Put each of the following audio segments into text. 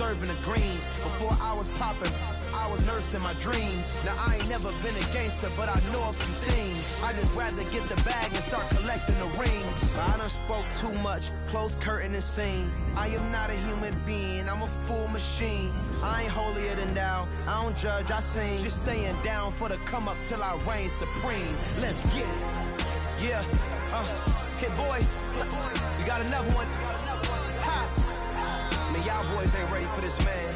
serving the green. Before I was popping, I was nursing my dreams. Now I ain't never been a gangster, but I know a few things. I just rather get the bag and start collecting the rings. But I done spoke too much, close curtain and scene. I am not a human being, I'm a full machine. I ain't holier than thou, I don't judge, I sing. Just staying down for the come up till I reign supreme. Let's get it. Yeah, hit boy, we got another one. Ha! Man, y'all boys ain't ready for this, man.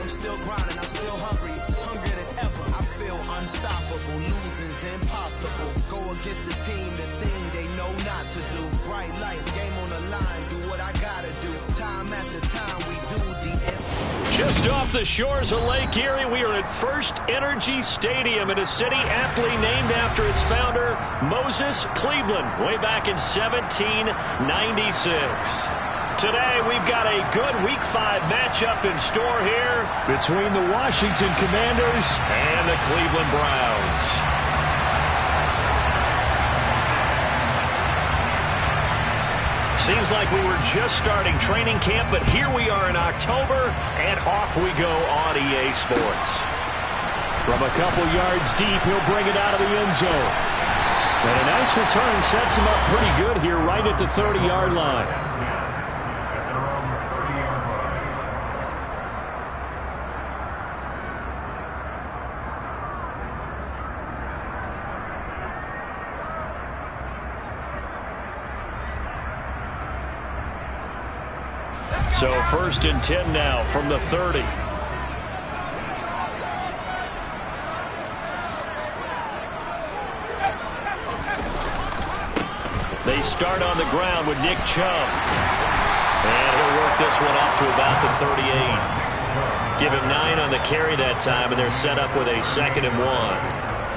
I'm still grinding, I'm still hungry, hungrier than ever. I feel unstoppable, losing's impossible. Go against the team, the thing they know not to do. Bright lights, game on the line, do what I gotta do. Time after time, we do the Just off the shores of Lake Erie, we are at First Energy Stadium in a city aptly named after its founder, Moses Cleveland, way back in 1796. Today, we've got a good Week 5 matchup in store here between the Washington Commanders and the Cleveland Browns. Seems like we were just starting training camp, but here we are in October, and off we go on EA Sports. From a couple yards deep, he'll bring it out of the end zone. And a nice return sets him up pretty good here right at the 30-yard line. So 1st and 10 now from the 30. They start on the ground with Nick Chubb. And he'll work this one up to about the 38. Give him 9 on the carry that time, and they're set up with a 2nd and 1.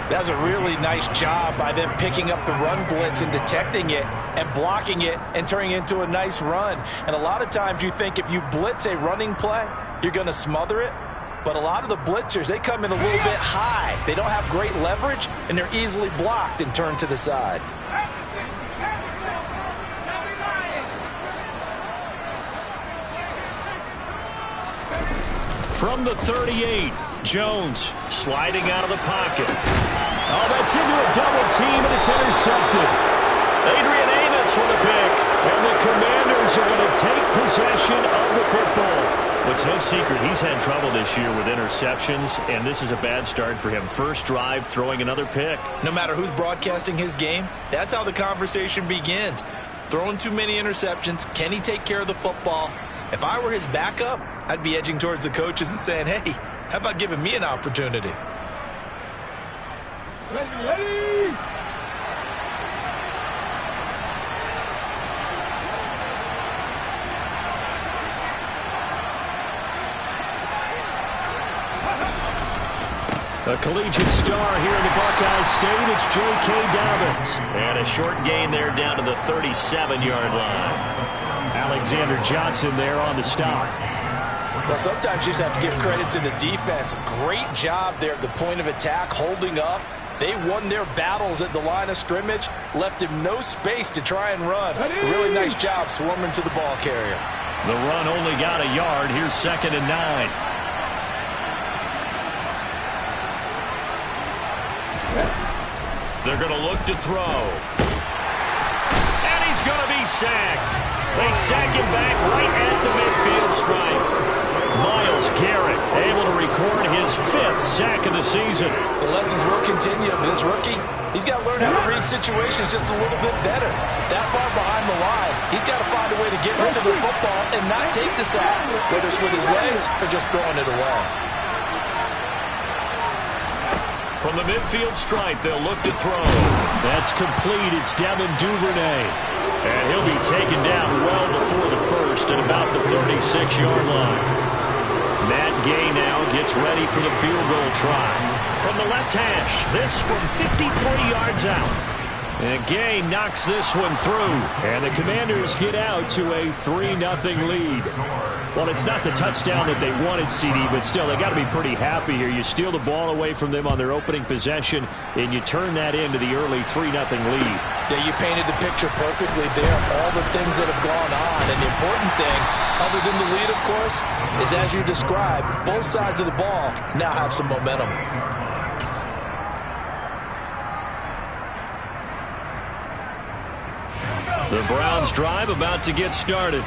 That was a really nice job by them picking up the run blitz and detecting it and blocking it and turning it into a nice run. And a lot of times you think if you blitz a running play, you're going to smother it. But a lot of the blitzers, they come in a little bit high. They don't have great leverage, and they're easily blocked and turned to the side. From the 38, Jones sliding out of the pocket. Oh, that's into a double team, and it's intercepted. Adrian Amos with a pick, and the Commanders are going to take possession of the football. It's no secret he's had trouble this year with interceptions, and this is a bad start for him. First drive, throwing another pick. No matter who's broadcasting his game, that's how the conversation begins. Throwing too many interceptions, can he take care of the football? If I were his backup, I'd be edging towards the coaches and saying, hey, how about giving me an opportunity? Ready. A collegiate star here in the Buckeye State, it's J.K. Dobbins. And a short gain there down to the 37-yard line. Alexander Johnson there on the stop. Well, sometimes you just have to give credit to the defense. Great job there at the point of attack, holding up. They won their battles at the line of scrimmage, left him no space to try and run. Really nice job swarming to the ball carrier. The run only got a yard. Here's 2nd and 9. They're going to look to throw. And he's going to be sacked. They sack him back right at the midfield stripe. Myles Garrett able to record his 5th sack of the season. The lessons will continue. This rookie, he's got to learn how to read situations just a little bit better. That far behind the line, he's got to find a way to get rid of the football and not take the sack, whether it's with his legs or just throwing it away. From the midfield stripe, they'll look to throw. That's complete. It's Devin Duvernay. And he'll be taken down well before the first at about the 36-yard line. Matt Gay now gets ready for the field goal try. From the left hash, this from 53 yards out. And Gay knocks this one through. And the Commanders get out to a 3-0 lead. Well, it's not the touchdown that they wanted, CD, but still, they got to be pretty happy here. You steal the ball away from them on their opening possession, and you turn that into the early 3-0 lead. Yeah, you painted the picture perfectly there. All the things that have gone on. And the important thing, other than the lead, of course, is as you described, both sides of the ball now have some momentum. The Browns drive about to get started.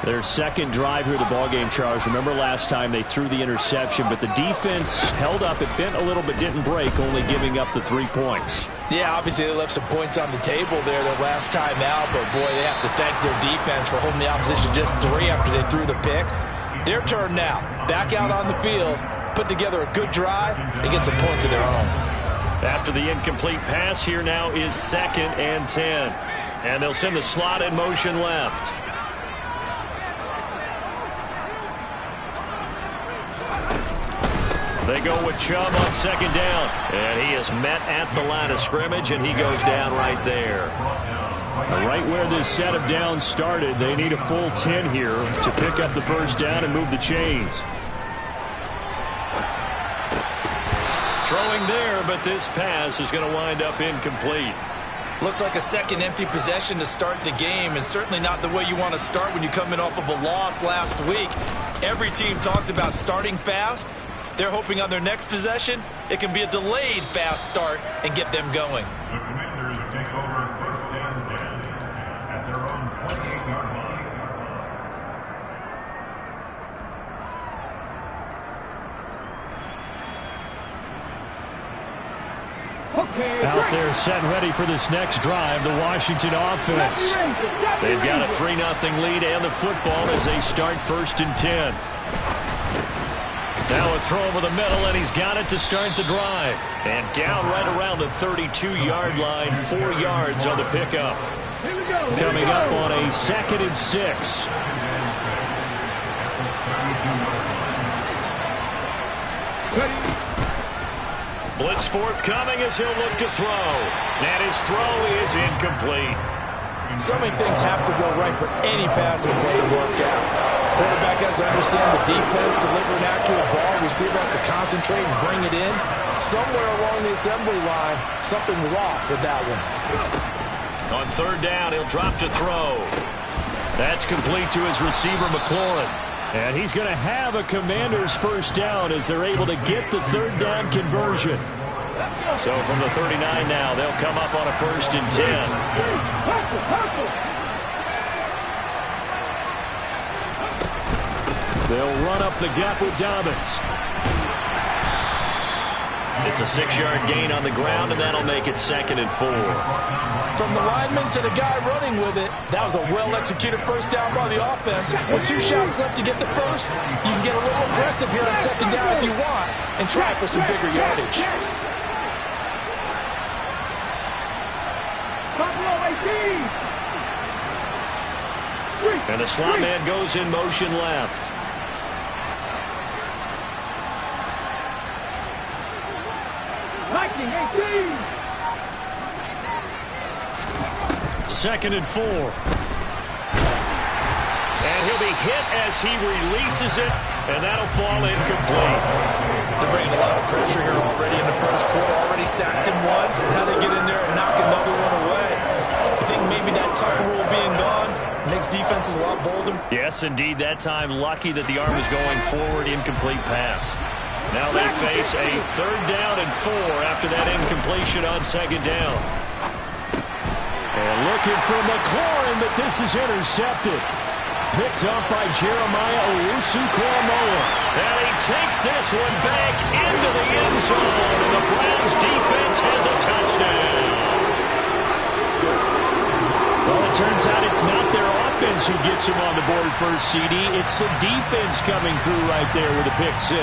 Their second drive here of the ballgame, Charles. Remember last time they threw the interception, but the defense held up. It bent a little but didn't break, only giving up the 3 points. Yeah, obviously they left some points on the table there their last time out, but boy, they have to thank their defense for holding the opposition just 3 after they threw the pick. Their turn now. Back out on the field, put together a good drive, and get some points of their own. After the incomplete pass, here now is 2nd and 10. And they'll send the slot in motion left. They go with Chubb on 2nd down. And he is met at the line of scrimmage, and he goes down right there. Right where this set of downs started, they need a full 10 here to pick up the first down and move the chains. Throwing there, but this pass is going to wind up incomplete. Looks like a second empty possession to start the game, and certainly not the way you want to start when you come in off of a loss last week. Every team talks about starting fast. They're hoping on their next possession, it can be a delayed fast start and get them going. The Commanders take over 1st and 10 at their own 28-yard line. Out there set ready for this next drive, the Washington offense. They've got a 3-0 lead and the football as they start 1st and 10. Now a throw over the middle, and he's got it to start the drive. And down right around the 32-yard line, 4 yards on the pickup. Coming up on a 2nd and 6. Blitz forthcoming as he'll look to throw. And his throw is incomplete. So many things have to go right for any passing play to work out. Quarterback has to understand the defense, deliver an accurate ball. Receiver has to concentrate and bring it in. Somewhere along the assembly line, something was off with that one. On 3rd down, he'll drop to throw. That's complete to his receiver, McLaurin. And he's going to have a Commander's first down as they're able to get the 3rd down conversion. So from the 39 now, they'll come up on a 1st and 10. They'll run up the gap with Dobbins. It's a 6-yard gain on the ground, and that'll make it 2nd and 4. From the lineman to the guy running with it, that was a well-executed first down by the offense. With 2 shots left to get the first, you can get a little aggressive here on 2nd down if you want and try for some bigger yardage. And the slot man goes in motion left. Second and 4. And he'll be hit as he releases it, and that'll fall incomplete. They're bringing a lot of pressure here already in the first quarter. Already sacked him once. How they get in there and knock another one away. I think maybe that Tucker rule being gone makes defenses a lot bolder. Yes, indeed. That time, lucky that the arm was going forward. Incomplete pass. Now they face a 3rd down and 4 after that incompletion on 2nd down. And looking for McLaurin, but this is intercepted. Picked up by Jeremiah Owusu-Koramoah. And he takes this one back into the end zone. And the Browns defense has a touchdown. Well, it turns out it's not their offense who gets them on the board first, CD. It's the defense coming through right there with a pick 6.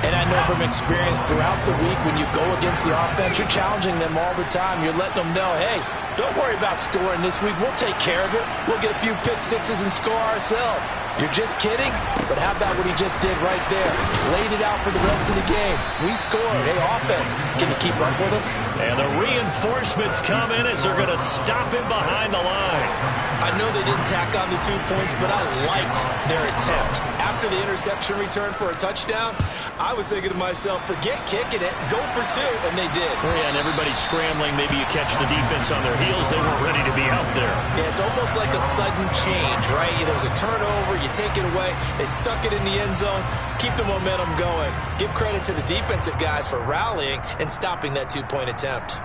And I know from experience throughout the week when you go against the offense, you're challenging them all the time. You're letting them know, hey, don't worry about scoring this week. We'll take care of it. We'll get a few pick 6s and score ourselves. You're just kidding? But how about what he just did right there? Laid it out for the rest of the game. We scored. Hey, offense, can you keep up with us? And the reinforcements come in as they're going to stop him behind the line. I know they didn't tack on the 2 points, but I liked their attempt. After the interception return for a touchdown, I was thinking to myself, forget kicking it, go for 2, and they did. Yeah, and everybody's scrambling. Maybe you catch the defense on their heels. They weren't ready to be out there. Yeah, it's almost like a sudden change, right? There was a turnover, you take it away, they stuck it in the end zone, keep the momentum going. Give credit to the defensive guys for rallying and stopping that 2-point attempt.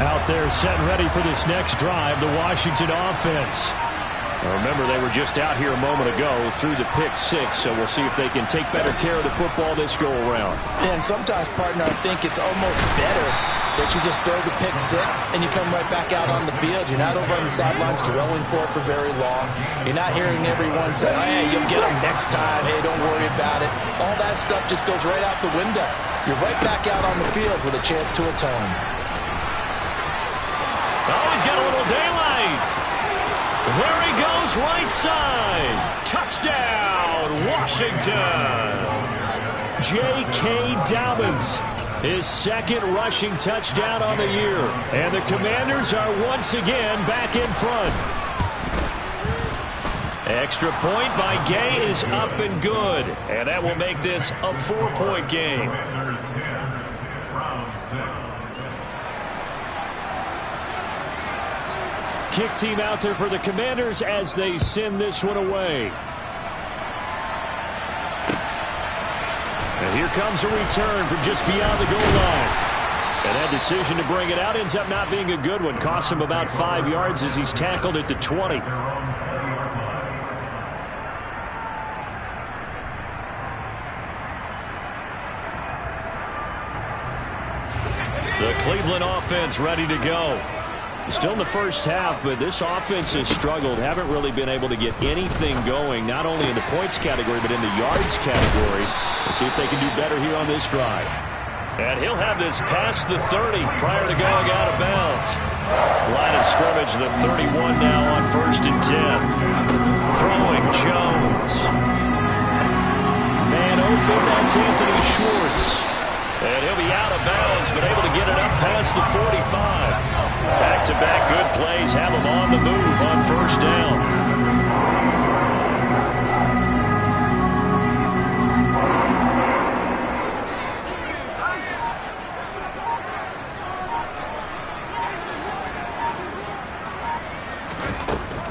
Out there set and ready for this next drive, the Washington offense. Now remember, they were just out here a moment ago through the pick 6, so we'll see if they can take better care of the football this go-around. And sometimes, partner, I think it's almost better that you just throw the pick 6 and you come right back out on the field. You're not over on the sidelines dwelling for it for very long. You're not hearing everyone say, hey, you'll get them next time. Hey, don't worry about it. All that stuff just goes right out the window. You're right back out on the field with a chance to atone. Oh, he's got a little daylight. There he goes, right side. Touchdown, Washington. J.K. Dobbins, his second rushing touchdown on the year. And the Commanders are once again back in front. Extra point by Gay is up and good. And that will make this a 4-point game. Commanders 10, round 6. Kick team out there for the Commanders as they send this one away. And here comes a return from just beyond the goal line. And that decision to bring it out ends up not being a good one. Cost him about 5 yards as he's tackled at the 20. The Cleveland offense ready to go. Still in the first half, but this offense has struggled. Haven't really been able to get anything going, not only in the points category, but in the yards category. We'll see if they can do better here on this drive. And he'll have this past the 30 prior to going out of bounds. Line of scrimmage, the 31 now on 1st and 10. Throwing Jones. Man open, that's Anthony Schwartz. And he'll be out of bounds, but able to get it up past the 45. Back-to-back good plays have him on the move on 1st down.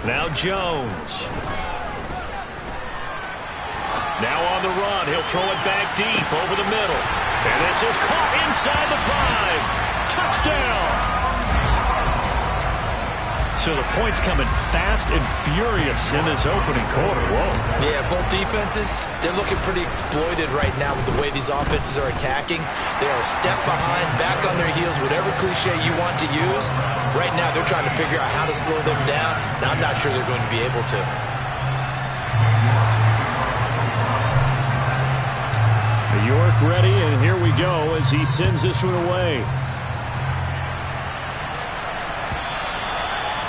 Now Jones. Now on the run, he'll throw it back deep over the middle. And this is caught inside the 5. Touchdown! So the points coming fast and furious in this opening quarter. Whoa. Yeah, both defenses, they're looking pretty exploited right now with the way these offenses are attacking. They are a step behind, back on their heels, whatever cliche you want to use. Right now, they're trying to figure out how to slow them down, and I'm not sure they're going to be able to. York ready, and here we go as he sends this one away.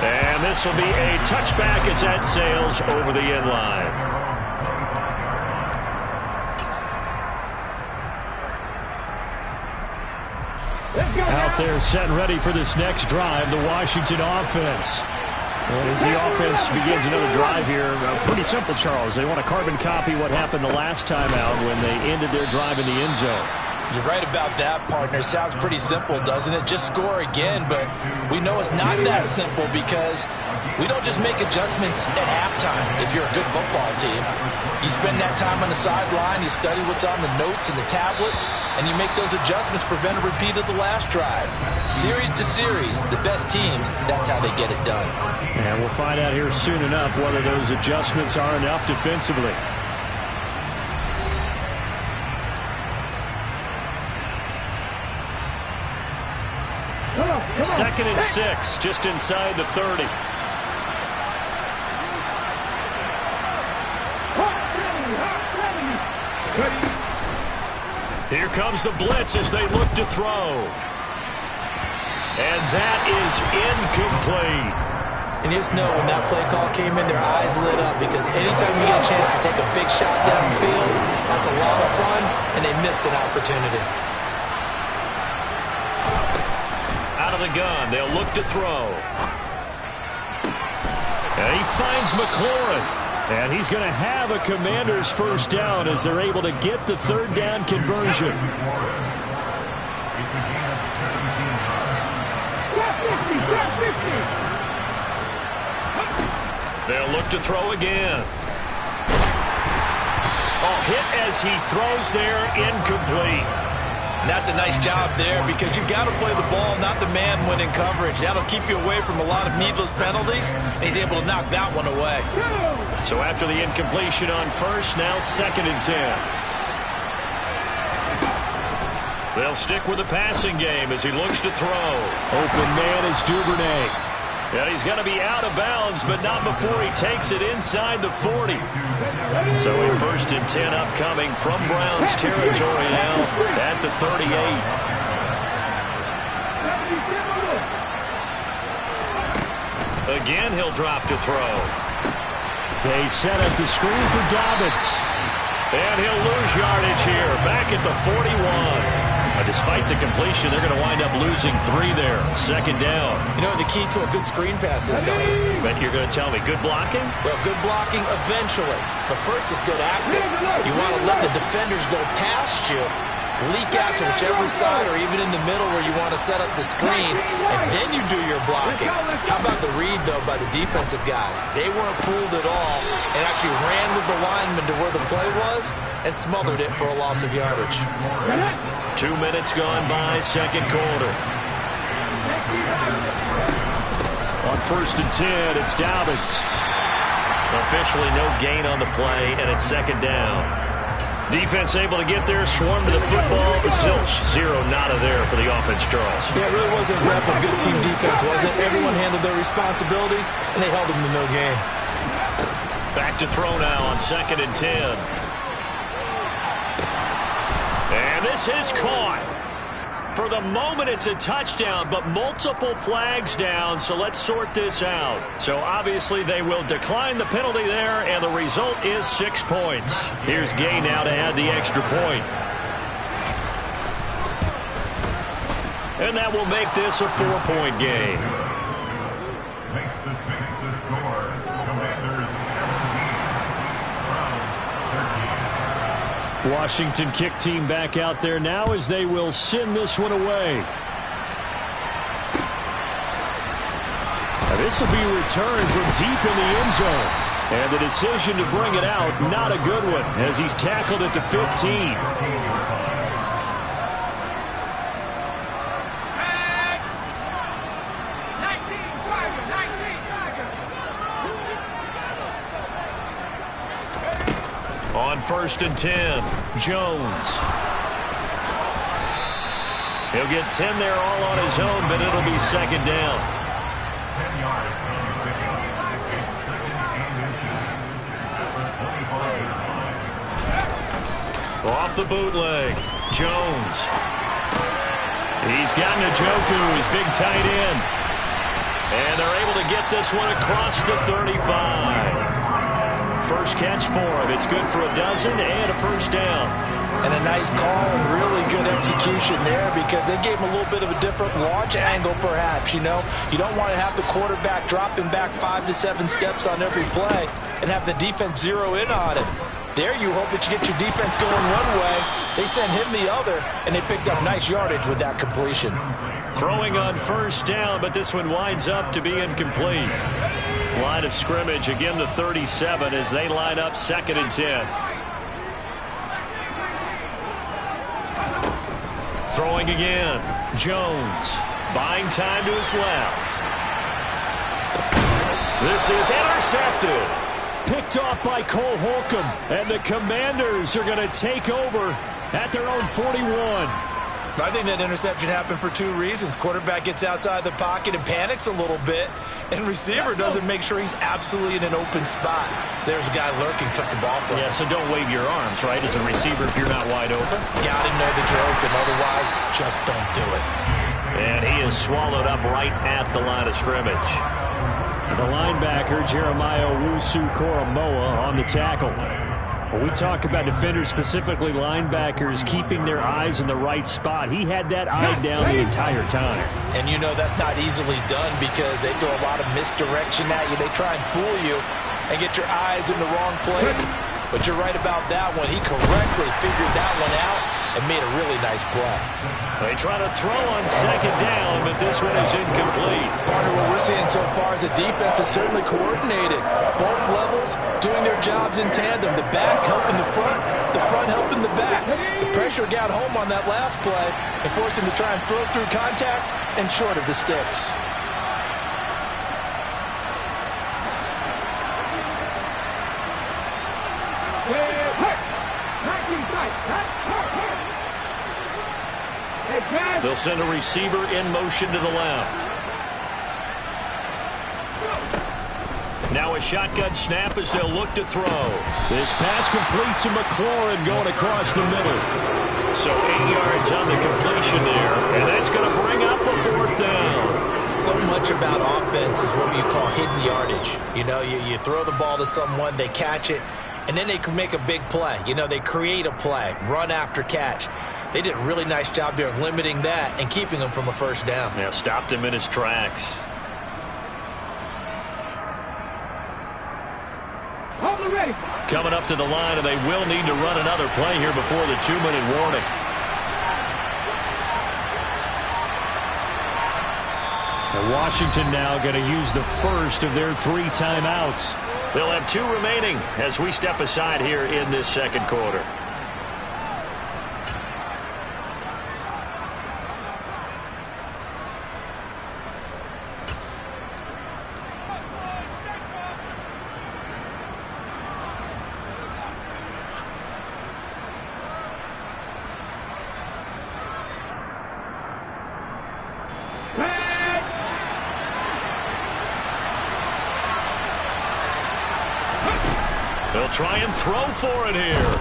And this will be a touchback as that sails over the end line. Out there set and ready for this next drive, the Washington offense. As the offense begins another drive here, pretty simple, Charles. They want to carbon copy what happened the last time out when they ended their drive in the end zone. You're right about that, partner. Sounds pretty simple, doesn't it? Just score again, but we know it's not that simple because we don't just make adjustments at halftime if you're a good football team. You spend that time on the sideline, you study what's on the notes and the tablets, and you make those adjustments, prevent a repeat of the last drive. Series to series, the best teams, that's how they get it done. And we'll find out here soon enough whether those adjustments are enough defensively. Second and 6, just inside the 30. Here comes the blitz as they look to throw. And that is incomplete. And you just know when that play call came in, their eyes lit up, because anytime you get a chance to take a big shot downfield, that's a lot of fun, and they missed an opportunity. Out of the gun, they'll look to throw. And he finds McLaurin. And he's going to have a Commanders first down as they're able to get the third down conversion. They'll look to throw again. Oh, hit as he throws there, incomplete. And that's a nice job there, because you've got to play the ball, not the man when in coverage. That'll keep you away from a lot of needless penalties, and he's able to knock that one away. So after the incompletion on first, now 2nd and 10. They'll stick with the passing game as he looks to throw. Open man is Duvernay. And he's going to be out of bounds, but not before he takes it inside the 40. So a 1st and 10 upcoming from Browns territory now at the 38. Again, he'll drop to throw. They set up the screen for Dobbins. And he'll lose yardage here, back at the 41. Despite the completion, they're going to wind up losing 3 there. 2nd down. You know what the key to a good screen pass is, don't you? But you're going to tell me good blocking? Well, good blocking eventually. But first is good acting. You want to let the defenders go past you, leak out to whichever side or even in the middle where you want to set up the screen, and then you do your blocking. How about the read, though, by the defensive guys? They weren't fooled at all and actually ran with the lineman to where the play was and smothered it for a loss of yardage. 2 minutes gone by, 2nd quarter. On 1st and 10, it's Dobbins. Officially no gain on the play, and it's 2nd down. Defense able to get there, swarm to the football. Zilch, 0 nada there for the offense, Charles. Yeah, it really was an example of good team defense, wasn't it? Everyone handled their responsibilities, and they held them to no gain. Back to throw now on 2nd and 10. And this is caught. For the moment, it's a touchdown, but multiple flags down, so let's sort this out. So obviously they will decline the penalty there, and the result is 6 points. Here's Gay now to add the extra point. And that will make this a 4-point game. Makes the score. Commanders 17, Browns 13. Washington kick team back out there now as they will send this one away. Now this will be returned from deep in the end zone. And the decision to bring it out, not a good one, as he's tackled at the 15. On 1st and 10, Jones. He'll get 10 there all on his own, but it'll be 2nd down. 10 yards on the 50. It's 2nd and inches. Off the bootleg, Jones. He's got Njoku, his big tight end. And they're able to get this one across the 35. First catch for him. It's good for a dozen and a 1st down. And a nice call and really good execution there, because they gave him a little bit of a different launch angle perhaps, you know. You don't want to have the quarterback dropping back 5 to 7 steps on every play and have the defense zero in on it. There you hope that you get your defense going one way. They sent him the other, and they picked up nice yardage with that completion. Throwing on 1st down, but this one winds up to be incomplete. Line of scrimmage, again the 37 as they line up 2nd and 10. Throwing again, Jones. Buying time to his left. This is intercepted. Picked off by Cole Holcomb, and the Commanders are going to take over at their own 41. I think that interception happened for two reasons. Quarterback gets outside the pocket and panics a little bit, and receiver doesn't make sure he's absolutely in an open spot. So there's a guy lurking, took the ball from him. Yeah, so don't wave your arms, right, as a receiver if you're not wide open. Got to know that you're open, otherwise just don't do it. And he is swallowed up right at the line of scrimmage. The linebacker, Jeremiah Owusu-Koramoah, on the tackle. When we talk about defenders, specifically linebackers, keeping their eyes in the right spot, he had that eye down the entire time. And you know that's not easily done because they throw a lot of misdirection at you. They try and fool you and get your eyes in the wrong place. But you're right about that one. He correctly figured that one out and made a really nice play. They try to throw on second down, but this one is incomplete. Partner, what we're seeing so far is the defense is certainly coordinated. Both levels doing their jobs in tandem. The back helping the front helping the back. The pressure got home on that last play and forced him to try and throw through contact and short of the sticks. They'll send a receiver in motion to the left. Now a shotgun snap as they'll look to throw. This pass complete to McLaurin going across the middle. So 8 yards on the completion there, and that's going to bring up a fourth down. So much about offense is what you call hidden yardage. You know, you throw the ball to someone, they catch it, and then they can make a big play. You know, they create a play, run after catch. They did a really nice job there of limiting that and keeping him from a first down. Yeah, stopped him in his tracks. Coming up to the line, and they will need to run another play here before the 2-minute warning. And Washington now going to use the first of their 3 timeouts. They'll have 2 remaining as we step aside here in this second quarter. They'll try and throw for it here.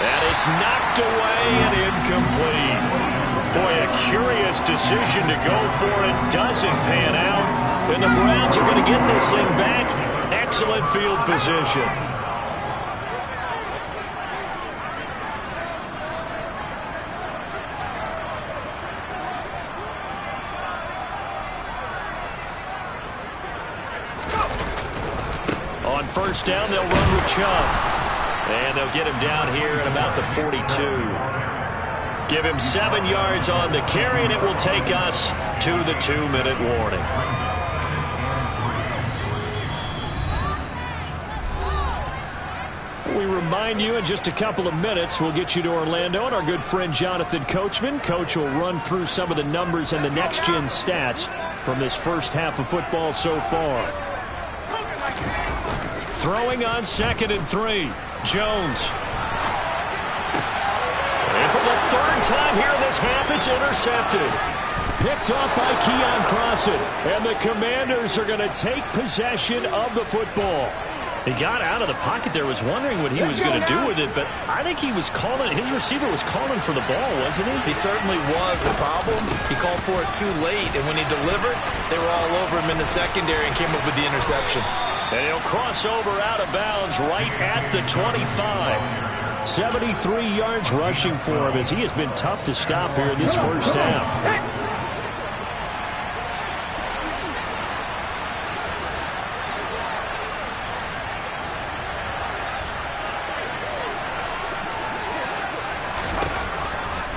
And it's knocked away and incomplete. Boy, a curious decision to go for it. Doesn't pan out. And the Browns are going to get this thing back. Excellent field position. On first down, they'll run with Chubb. And they'll get him down here at about the 42. Give him 7 yards on the carry, and it will take us to the 2-minute warning. We remind you in just a couple of minutes we'll get you to Orlando and our good friend Jonathan Coachman. Coach will run through some of the numbers and the next-gen stats from this first half of football so far. Throwing on 2nd and 3. Jones. And for the 3rd time here in this half, it's intercepted. Picked off by Keon Crossen. And the Commanders are going to take possession of the football. He got out of the pocket there, was wondering what he was going to do with it, but I think he was calling, his receiver was calling for the ball, wasn't he? He certainly was. The problem, he called for it too late, and when he delivered, they were all over him in the secondary and came up with the interception. And he'll cross over out of bounds right at the 25. 73 yards rushing for him as he has been tough to stop here in this first half.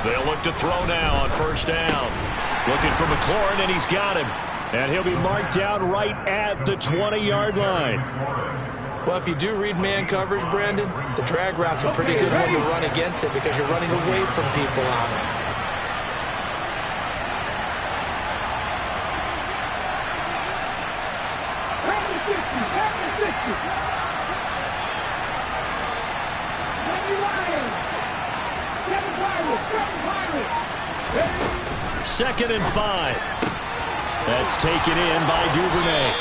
They'll look to throw now on first down. Looking for McLaurin, and he's got him. And he'll be marked down right at the 20-yard line. Well, if you do read man coverage, Brandon, the drag route's a pretty good one to run against it because you're running away from people on it. 2nd and 5. That's taken in by Duvernay.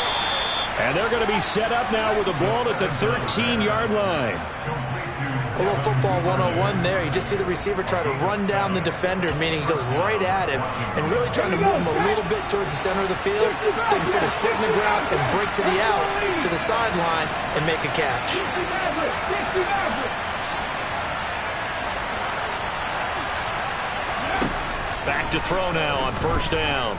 And they're going to be set up now with the ball at the 13-yard line. A little football 101 there. You just see the receiver try to run down the defender, meaning he goes right at him and really trying to move him a little bit towards the center of the field so he can put his foot in the ground and break to the out, to the sideline, and make a catch. Back to throw now on 1st down.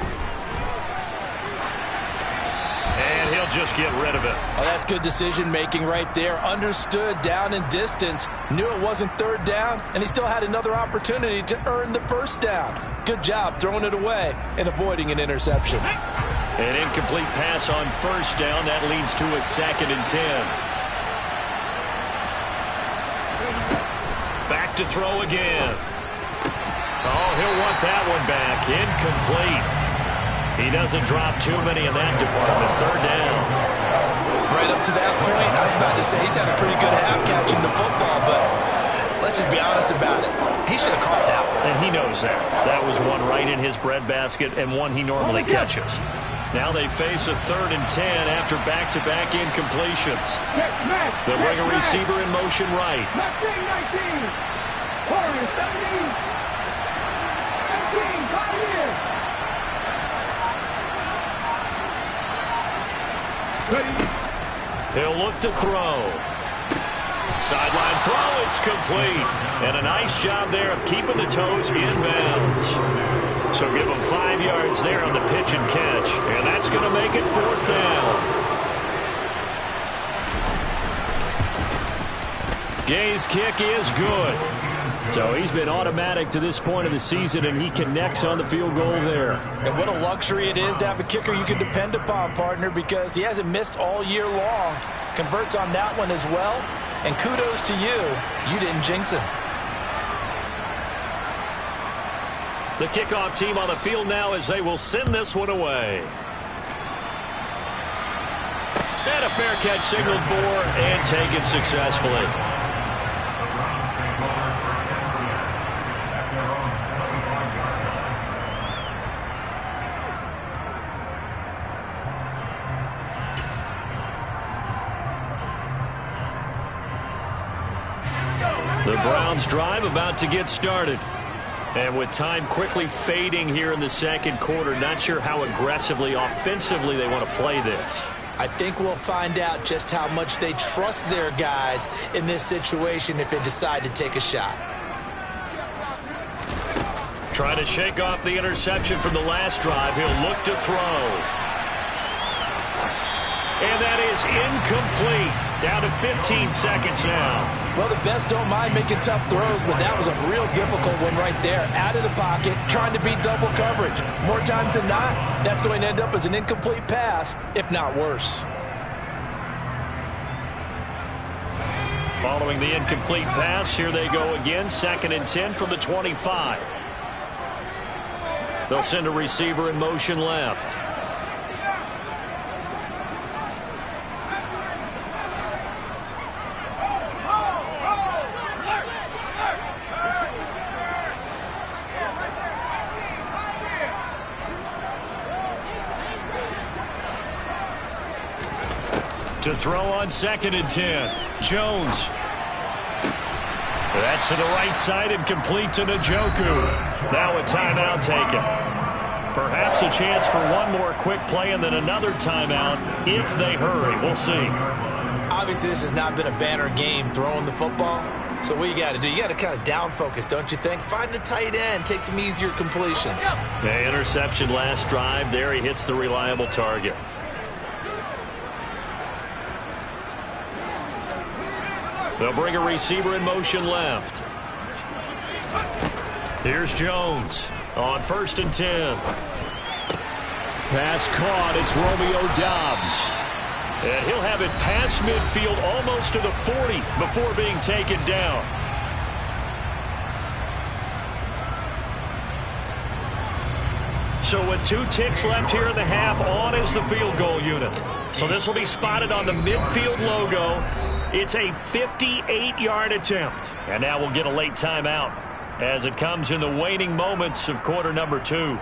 And he'll just get rid of it. Oh, that's good decision-making right there. Understood down and distance. Knew it wasn't 3rd down, and he still had another opportunity to earn the 1st down. Good job throwing it away and avoiding an interception. An incomplete pass on 1st down. That leads to a 2nd and 10. Back to throw again. Oh, he'll want that one back. Incomplete. He doesn't drop too many in that department. 3rd down. Right up to that point, I was about to say he's had a pretty good half catching the football, but let's just be honest about it. He should have caught that one. And he knows that. That was one right in his breadbasket and one he normally catches. Now they face a 3rd and 10 after back-to-back incompletions. They'll bring a receiver in motion right. 19, He'll look to throw. Sideline throw, it's complete. And a nice job there of keeping the toes in bounds. So give him 5 yards there on the pitch and catch. And that's going to make it 4th down. Gay's kick is good. So he's been automatic to this point of the season, and he connects on the field goal there. And what a luxury it is to have a kicker you can depend upon, partner, because he hasn't missed all year long. Converts on that one as well. And kudos to you. You didn't jinx him. The kickoff team on the field now as they will send this one away. And a fair catch signaled for and taken successfully. The Browns drive about to get started. And with time quickly fading here in the 2nd quarter, not sure how aggressively, offensively they want to play this. I think we'll find out just how much they trust their guys in this situation if they decide to take a shot. Trying to shake off the interception from the last drive. He'll look to throw. And that is incomplete. Down to 15 seconds now. Well, the best don't mind making tough throws, but that was a real difficult one right there. Out of the pocket, trying to beat double coverage. More times than not, that's going to end up as an incomplete pass, if not worse. Following the incomplete pass, here they go again. 2nd and 10 from the 25. They'll send a receiver in motion left. To throw on 2nd and 10. Jones. That's to the right side and complete to Njoku. Now a timeout taken. Perhaps a chance for one more quick play and then another timeout if they hurry. We'll see. Obviously, this has not been a banner game throwing the football. So what you got to do, you got to kind of down focus, don't you think? Find the tight end, take some easier completions. The interception last drive. There he hits the reliable target. They'll bring a receiver in motion left. Here's Jones on 1st and 10. Pass caught. It's Romeo Doubs. And he'll have it past midfield almost to the 40 before being taken down. So with 2 ticks left here in the half, on is the field goal unit. So this will be spotted on the midfield logo. It's a 58-yard attempt. And now we'll get a late timeout. as it comes in the waning moments of quarter number 2.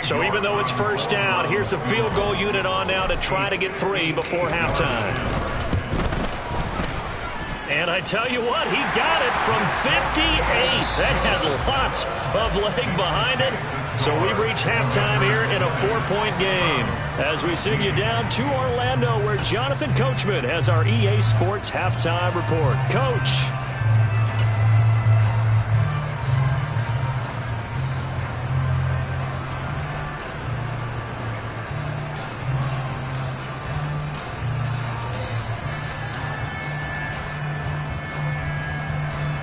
So even though it's first down, here's the field goal unit on now to try to get 3 before halftime. And I tell you what, he got it from 58. That had lots of leg behind it. So we've reached halftime here in a 4-point game as we send you down to Orlando, where Jonathan Coachman has our EA Sports halftime report. Coach.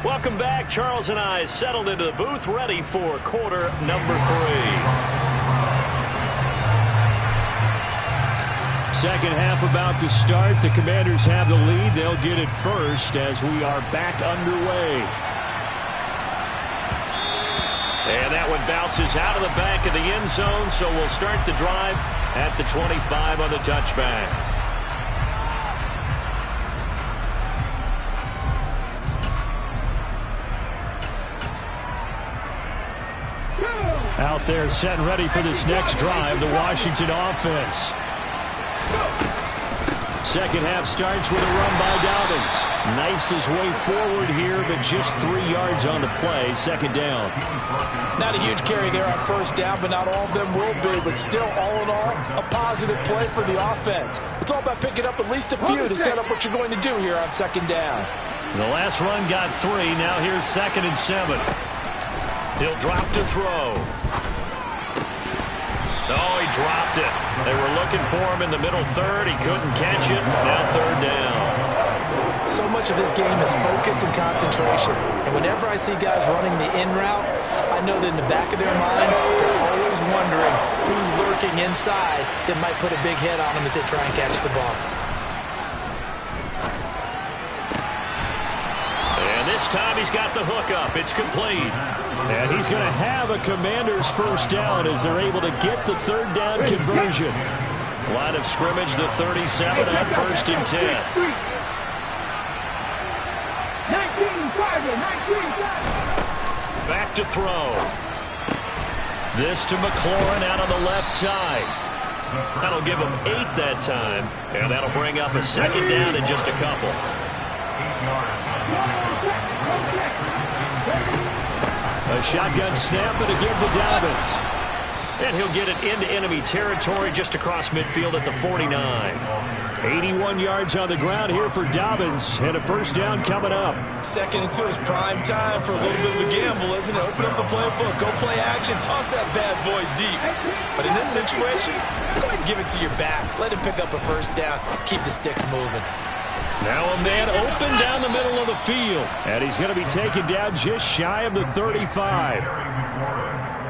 Welcome back. Charles and I settled into the booth, ready for quarter number 3. Second half about to start. The Commanders have the lead. They'll get it first as we are back underway. And that one bounces out of the back of the end zone, so we'll start the drive at the 25 on the touchback. Out there set and ready for this next drive, the Washington offense. Second half starts with a run by Dobbins. Knifes his way forward here, but just 3 yards on the play. Second down. Not a huge carry there on first down, but not all of them will be. But still, all in all, a positive play for the offense. It's all about picking up at least a few to set up what you're going to do here on second down. The last run got 3. Now here's 2nd and 7. He'll drop to throw. Oh, he dropped it. They were looking for him in the middle third. He couldn't catch it. Now third down. So much of this game is focus and concentration. And whenever I see guys running the in route, I know that in the back of their mind, they're always wondering who's lurking inside that might put a big hit on them as they try and catch the ball. And this time he's got the hook up. It's complete. And he's going to have a Commanders first down as they're able to get the third down conversion. Line of scrimmage, the 37 on 1st and 10. Back to throw. This to McLaurin out on the left side. That'll give him 8 that time. And that'll bring up a second down in just a couple. A shotgun snap and again to Dobbins. And he'll get it into enemy territory just across midfield at the 49. 81 yards on the ground here for Dobbins, and a first down coming up. 2nd and 2 is prime time for a little bit of a gamble, isn't it? Open up the playbook, go play action, toss that bad boy deep. But in this situation, go ahead and give it to your back. Let him pick up a first down, keep the sticks moving. Now a man open down the middle of the field, and he's going to be taken down just shy of the 35.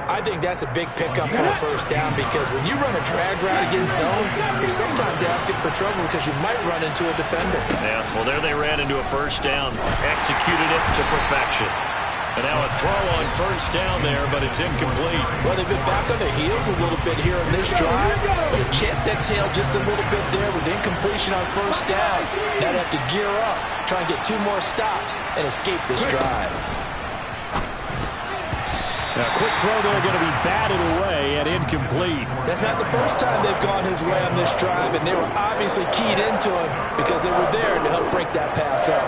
I think that's a big pickup for a first down because when you run a drag route against zone, you're sometimes asking for trouble because you might run into a defender. Yeah, well, there they ran into a first down, executed it to perfection. And now a throw on first down there, but it's incomplete. Well, they've been back on their heels a little bit here on this drive, but a chance to exhale just a little bit there with incompletion on first down. Now they have to gear up, try and get 2 more stops, and escape this drive. Now, quick throw there going to be batted away and incomplete. That's not the first time they've gone his way on this drive, and they were obviously keyed into him because they were there to help break that pass up.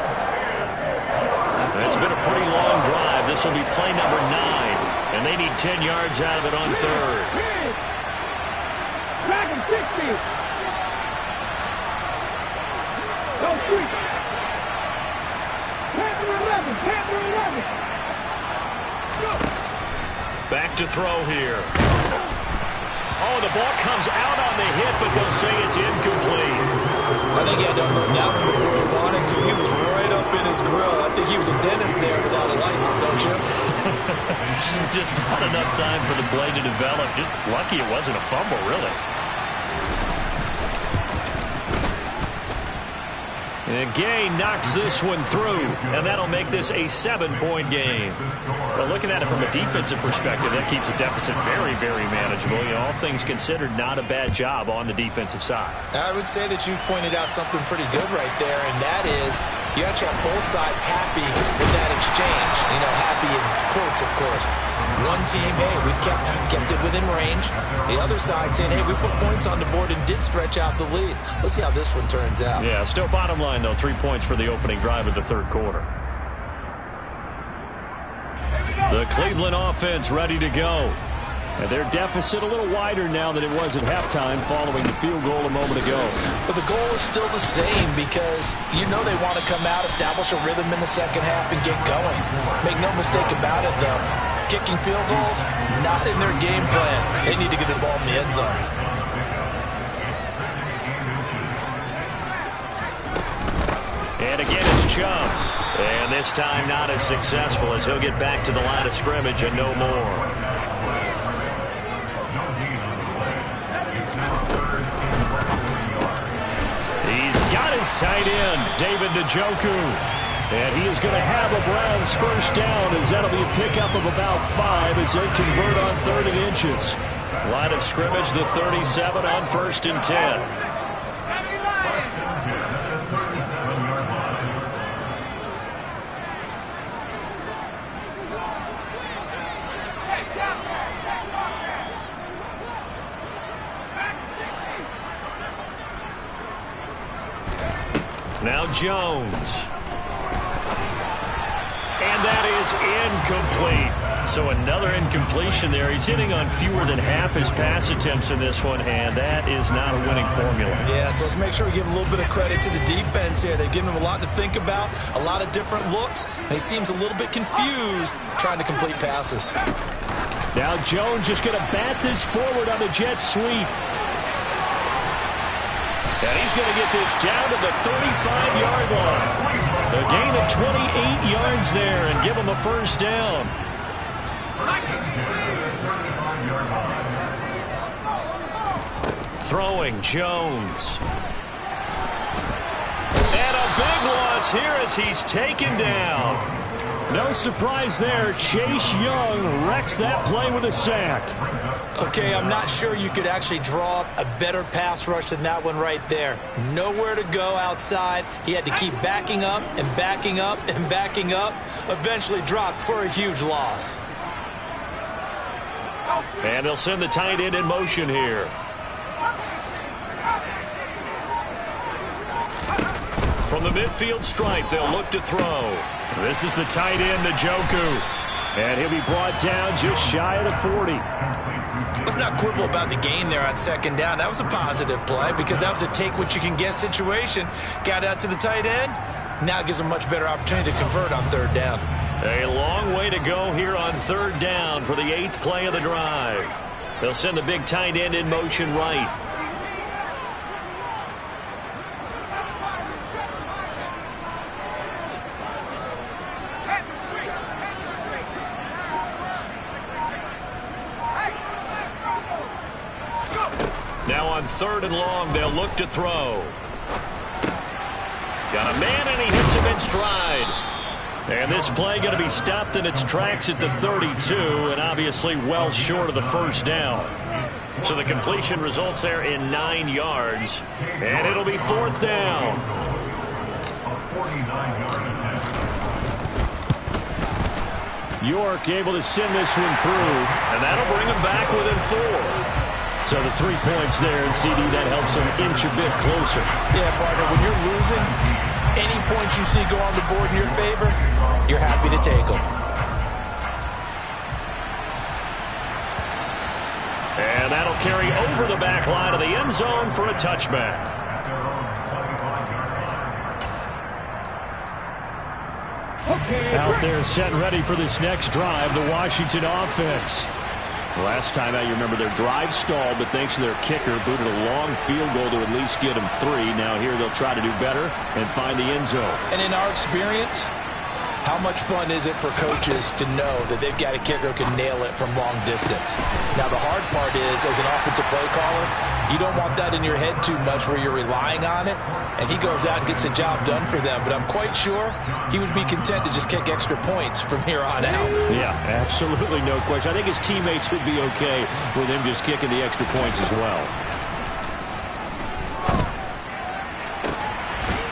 It's been a pretty long drive. This will be play number 9, and they need 10 yards out of it on third. Back and 60. Go 3. Panther 11. Panther 11. Go. Back to throw here. Oh, the ball comes out on the hit, but they'll say it's incomplete. I think he had to unload that one before he wanted to. He was right up in his grill. I think he was a dentist there without a license, don't you? Just not enough time for the play to develop. Just lucky it wasn't a fumble, really. And Gay knocks this one through, and that'll make this a 7-point game. Well, looking at it from a defensive perspective, that keeps the deficit very, very manageable. You know, all things considered, not a bad job on the defensive side. I would say that you've pointed out something pretty good right there, and that is you actually have both sides happy with that exchange. You know, happy in quotes, of course. One team, hey, we've kept it within range. The other side saying, hey, we put points on the board and did stretch out the lead. Let's see how this one turns out. Yeah, still bottom line, though, 3 points for the opening drive of the third quarter. The Cleveland offense ready to go. And their deficit a little wider now than it was at halftime following the field goal a moment ago. But the goal is still the same because you know they want to come out, establish a rhythm in the second half, and get going. Make no mistake about it, though. Kicking field goals, not in their game plan. They need to get the ball in the end zone. And again, it's Chubb. And this time not as successful as he'll get back to the line of scrimmage and no more. He's got his tight end, David Njoku. And he is going to have a Browns first down as that'll be a pickup of about 5 as they convert on 3rd and inches. Line of scrimmage, the 37 on 1st and 10. Now Jones. And that is incomplete. So another incompletion there. He's hitting on fewer than half his pass attempts in this one, and that is not a winning formula. Yeah, so let's make sure we give a little bit of credit to the defense here. They've given him a lot to think about, a lot of different looks, and he seems a little bit confused trying to complete passes. Now Jones just going to bat this forward on the jet sweep. And he's going to get this down to the 35-yard line. A gain of 28 yards there and give him a first down. Throwing Jones. And a big loss here as he's taken down. No surprise there. Chase Young wrecks that play with a sack. Okay, I'm not sure you could actually draw up a better pass rush than that one right there. Nowhere to go outside. He had to keep backing up and backing up and backing up. Eventually dropped for a huge loss. And they'll send the tight end in motion here. From the midfield stripe, they'll look to throw. This is the tight end, Njoku. And he'll be brought down just shy of the 40. Let's not quibble about the gain there on second down. That was a positive play because that was a take-what-you-can-get situation. Got out to the tight end. Now it gives him a much better opportunity to convert on third down. A long way to go here on third down for the 8th play of the drive. They'll send the big tight end in motion right. Now on 3rd and long, they'll look to throw. Got a man, and he hits him in stride. And this play going to be stopped in its tracks at the 32, and obviously well short of the first down. So the completion results there in 9 yards, and it'll be 4th down. York able to send this one through, and that'll bring him back within 4. So the 3 points there, and CD, that helps him inch a bit closer. Yeah, partner, when you're losing, any points you see go on the board in your favor, you're happy to take them. And that'll carry over the back line of the end zone for a touchback. Out there set and ready for this next drive, the Washington offense. Last time out, you remember their drive stalled, but thanks to their kicker, booted a long field goal to at least get them 3. Now here they'll try to do better and find the end zone. And in our experience, how much fun is it for coaches to know that they've got a kicker who can nail it from long distance? Now the hard part is, as an offensive play caller, You don't want that in your head too much where you're relying on it, and he goes out and gets the job done for them. But I'm quite sure he would be content to just kick extra points from here on out. Yeah, absolutely no question. I think his teammates would be okay with him just kicking the extra points as well.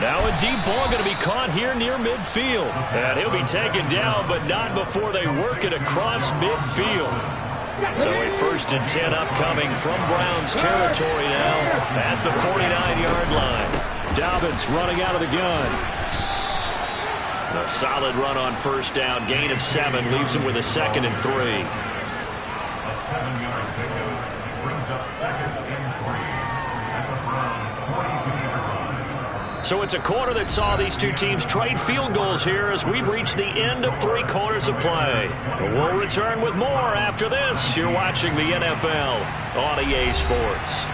Now a deep ball going to be caught here near midfield. And he'll be taken down, but not before they work it across midfield. So a 1st and 10 upcoming from Browns territory now at the 49-yard line. Dobbins running out of the gun. A solid run on 1st down. Gain of 7 leaves him with a 2nd and 3. A 7-yard pickup brings up 2nd and 3 at the Browns' 42-yard line. So it's a quarter that saw these two teams trade field goals here as we've reached the end of 3 quarters of play. We'll return with more after this. You're watching the NFL on EA Sports.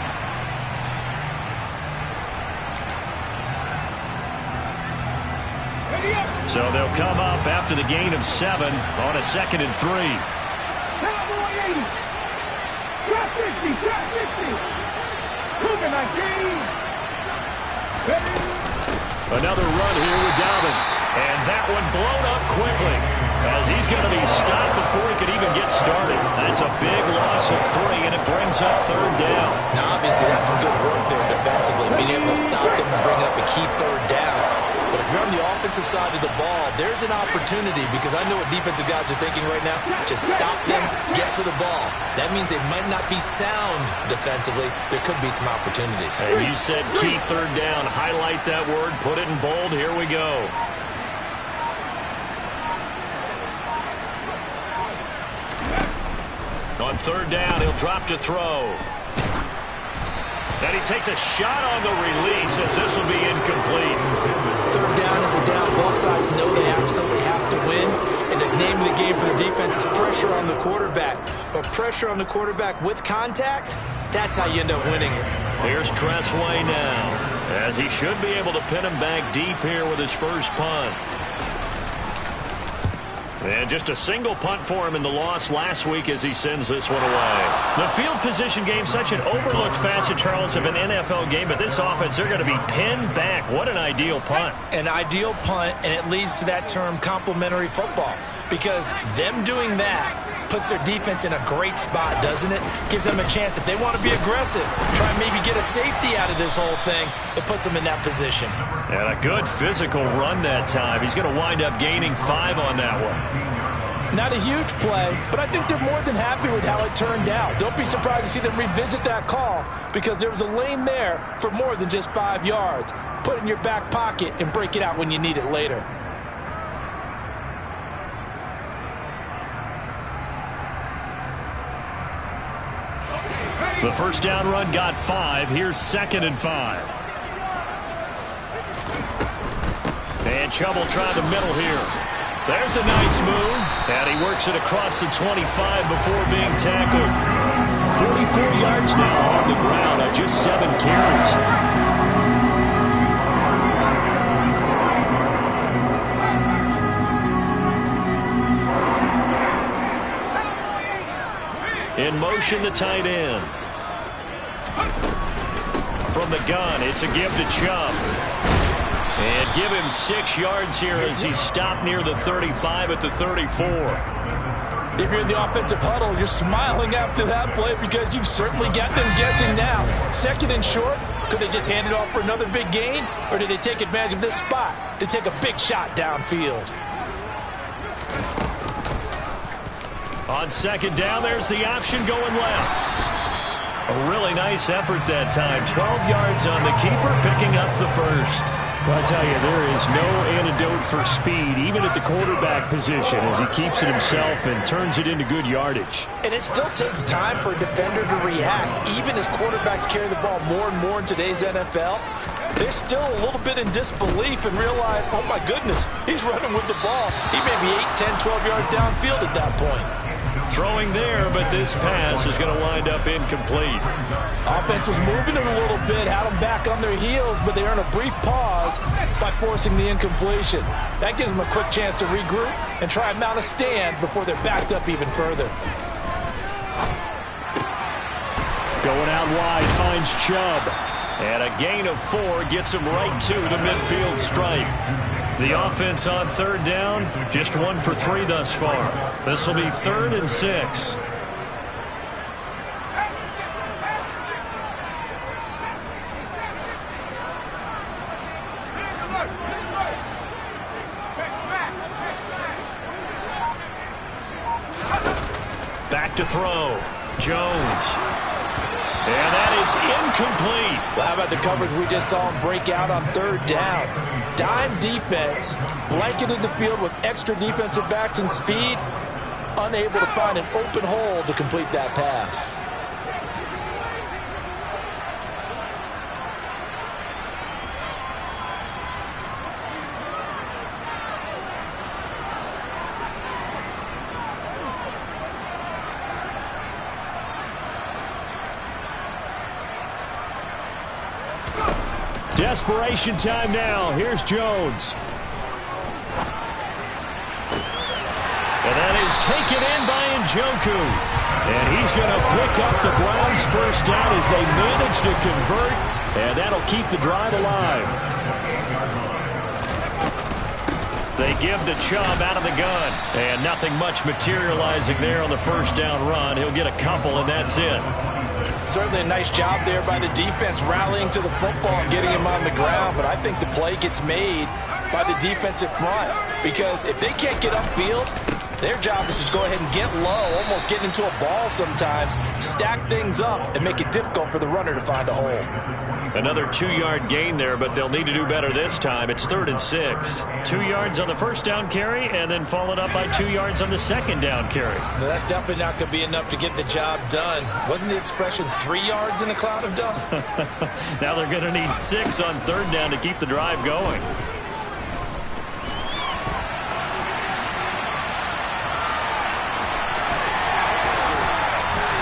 So they'll come up after the gain of 7 on a 2nd and 3. Cowboy 80. Drop 50. Drop 50. Moving like Another run here with Dobbins. And that one blown up quickly as he's going to be stopped before he could even get started. That's a big loss of 3, and it brings up 3rd down. Now, obviously, that's some good work there defensively, being able to stop them and bring up a key 3rd down. But if you're on the offensive side of the ball, there's an opportunity because I know what defensive guys are thinking right now. Just stop them, get to the ball. That means they might not be sound defensively. There could be some opportunities. And you said key 3rd down. Highlight that word. Put it in bold. Here we go. On 3rd down, he'll drop to throw. And he takes a shot on the release as this will be incomplete. 3rd down is the down. Both sides know they absolutely have to win. And the name of the game for the defense is pressure on the quarterback. But pressure on the quarterback with contact, that's how you end up winning it. Here's Tressway now, as he should be able to pin him back deep here with his first punt. And just a single punt for him in the loss last week as he sends this one away. The field position game, such an overlooked facet, Charles, of an NFL game, but this offense, they're going to be pinned back. What an ideal punt. An ideal punt, and it leads to that term complementary football, because them doing that puts their defense in a great spot, doesn't it? Gives them a chance. If they want to be aggressive, try and maybe get a safety out of this whole thing, it puts them in that position. And a good physical run that time. He's going to wind up gaining 5 on that one. Not a huge play, but I think they're more than happy with how it turned out. Don't be surprised to see them revisit that call because there was a lane there for more than just 5 yards. Put it in your back pocket and break it out when you need it later. The 1st down run got 5. Here's 2nd and 5. And Chubb will try the middle here. There's a nice move. And he works it across the 25 before being tackled. 44 yards now on the ground on just 7 carries. In motion, the tight end. From the gun, it's a give to Chubb. And give him 6 yards here as he's stopped near the 35 at the 34. If you're in the offensive huddle, you're smiling after that play because you've certainly got them guessing now. 2nd and short, could they just hand it off for another big gain? Or did they take advantage of this spot to take a big shot downfield? On 2nd down, there's the option going left. A really nice effort that time. 12 yards on the keeper, picking up the 1st. Well, I tell you, there is no antidote for speed, even at the quarterback position, as he keeps it himself and turns it into good yardage. And it still takes time for a defender to react. Even as quarterbacks carry the ball more and more in today's NFL, they're still a little bit in disbelief and realize, oh my goodness, he's running with the ball. He may be 8, 10, 12 yards downfield at that point. Throwing there, but this pass is going to wind up incomplete. Offense was moving it a little bit, had them back on their heels, but they earn a brief pause by forcing the incompletion. That gives them a quick chance to regroup and try and mount a stand before they're backed up even further. Going out wide, finds Chubb. And a gain of 4 gets him right to the midfield stripe. The offense on third down, just 1 for 3 thus far. This will be 3rd and 6. Back to throw. Jones. And that is incomplete. Well, how about the coverage we just saw him break out on 3rd down? Dime defense, blanketed the field with extra defensive backs and speed, unable to find an open hole to complete that pass. Desperation time now. Here's Jones. And that is taken in by Njoku. And he's going to pick up the Browns' first down as they manage to convert. And that'll keep the drive alive. They give the Chubb out of the gun. And nothing much materializing there on the first down run. He'll get a couple, and that's it. Certainly a nice job there by the defense rallying to the football and getting him on the ground. But I think the play gets made by the defensive front. Because if they can't get upfield, their job is to go ahead and get low, almost getting into a ball sometimes, stack things up, and make it difficult for the runner to find a hole. Another 2-yard gain there, but they'll need to do better this time. It's 3rd and 6. 2 yards on the first down carry, and then followed up by 2 yards on the second down carry. Well, that's definitely not going to be enough to get the job done. Wasn't the expression 3 yards in a cloud of dust? Now they're going to need 6 on 3rd down to keep the drive going.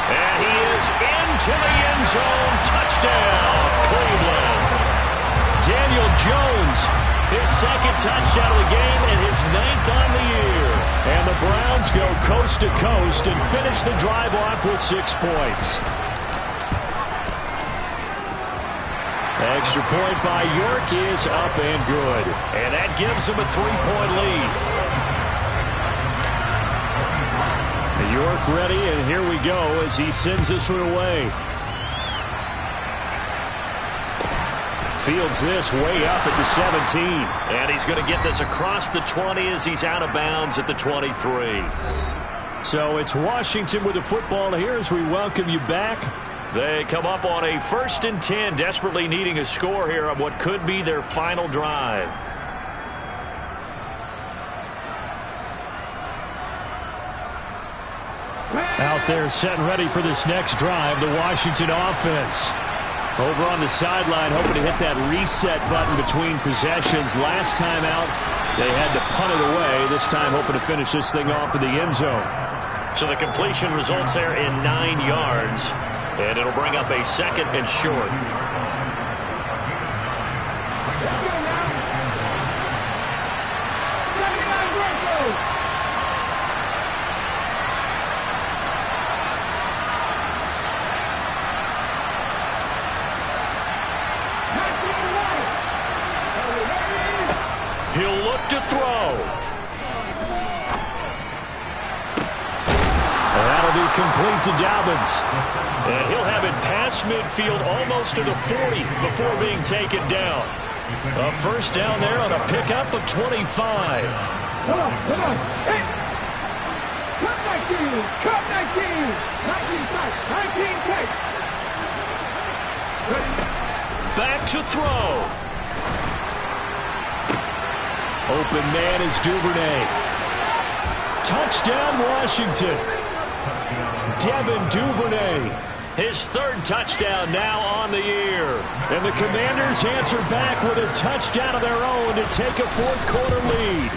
And he is into the end zone. Touchdown, Cleveland. Daniel Jones, his 2nd touchdown of the game and his 9th on the year. And the Browns go coast to coast and finish the drive off with 6 points. Extra point by York is up and good. And that gives him a 3-point lead. York ready, and here we go as he sends this one away. Fields this way up at the 17. And he's going to get this across the 20 as he's out of bounds at the 23. So it's Washington with the football here as we welcome you back. They come up on a 1st and 10, desperately needing a score here on what could be their final drive. Out there set and ready for this next drive, the Washington offense. Over on the sideline, hoping to hit that reset button between possessions. Last time out, they had to punt it away. This time, hoping to finish this thing off in the end zone. So the completion results there in 9 yards. And it'll bring up a 2nd and short. He'll look to throw. That'll be complete to Dobbins. And he'll have it past midfield almost to the 40 before being taken down. A first down there on a pickup of 25. Come on. Hey. Cut 19. Cut 19. 19 tight. 19 tight. Back to throw. Open man is Duvernay. Touchdown, Washington. Devin Duvernay. His 3rd touchdown now on the year. And the Commanders answer back with a touchdown of their own to take a 4th quarter lead.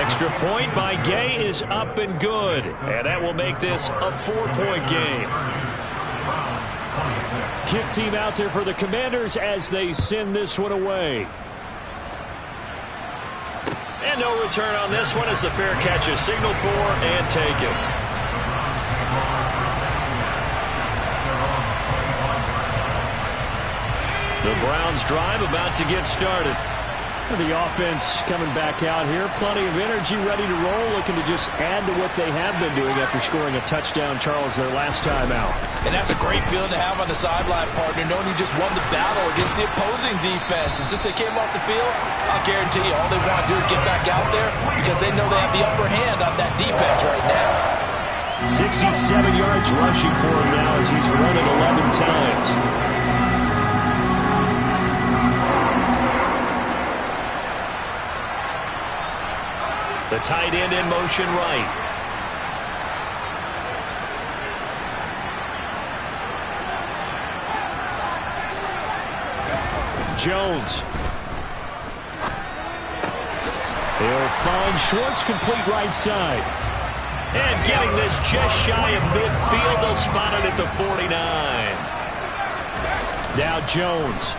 Extra point by Gay is up and good. And that will make this a 4-point game. Kick team out there for the Commanders as they send this one away. And no return on this one as the fair catch is signaled for and taken. The Browns drive about to get started. The offense coming back out here. Plenty of energy, ready to roll, looking to just add to what they have been doing after scoring a touchdown, Charles, their last time out. And that's a great feeling to have on the sideline, partner, knowing you just won the battle against the opposing defense. And since they came off the field, I'll guarantee you all they want to do is get back out there because they know they have the upper hand on that defense right now. 67 yards rushing for him now as he's run it 11 times. The tight end in motion right. Jones. He'll find Schwartz, complete right side. And getting this just shy of midfield. They'll spot it at the 49. Now Jones.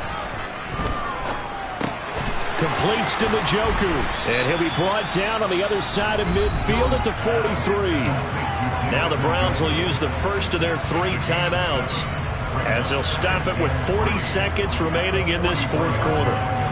Completes to Njoku. And he'll be brought down on the other side of midfield at the 43. Now the Browns will use the first of their 3 timeouts as they'll stop it with 40 seconds remaining in this fourth quarter.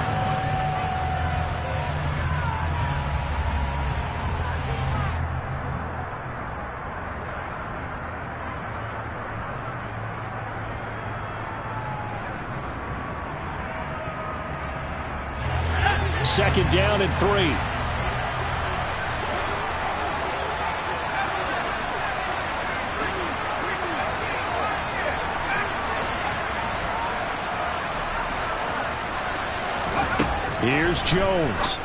Second down and 3. Here's Jones.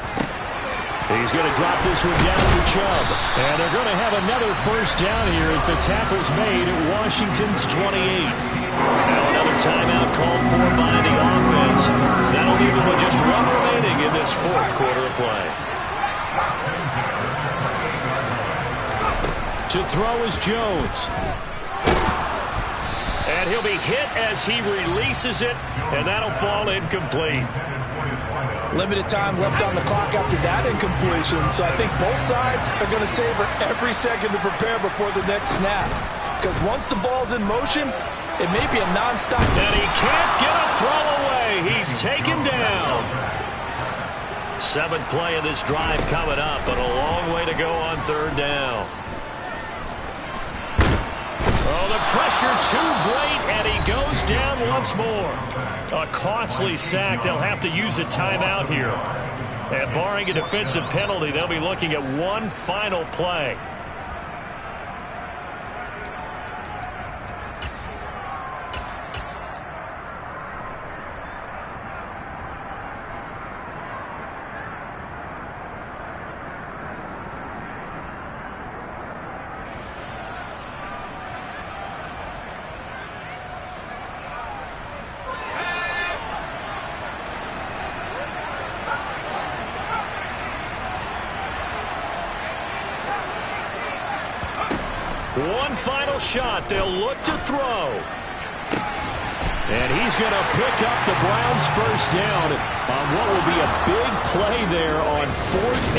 He's going to drop this one down for Chubb. And they're going to have another first down here as the tackle's made at Washington's 28. Now another timeout called for by the offense. That'll leave them with just 1 remaining in this fourth quarter of play. To throw is Jones. And he'll be hit as he releases it, and that'll fall incomplete. Limited time left on the clock after that incompletion, so I think both sides are going to savor every second to prepare before the next snap. Because once the ball's in motion, it may be a nonstop. And he can't get a throw away. He's taken down. 7th play of this drive coming up, but a long way to go on 3rd down. Oh, the pressure too great, and he goes down once more. A costly sack. They'll have to use a timeout here. And barring a defensive penalty, they'll be looking at one final play. One final shot. They'll look to throw. And he's going to pick up the Browns' first down on what will be a big play there on 4th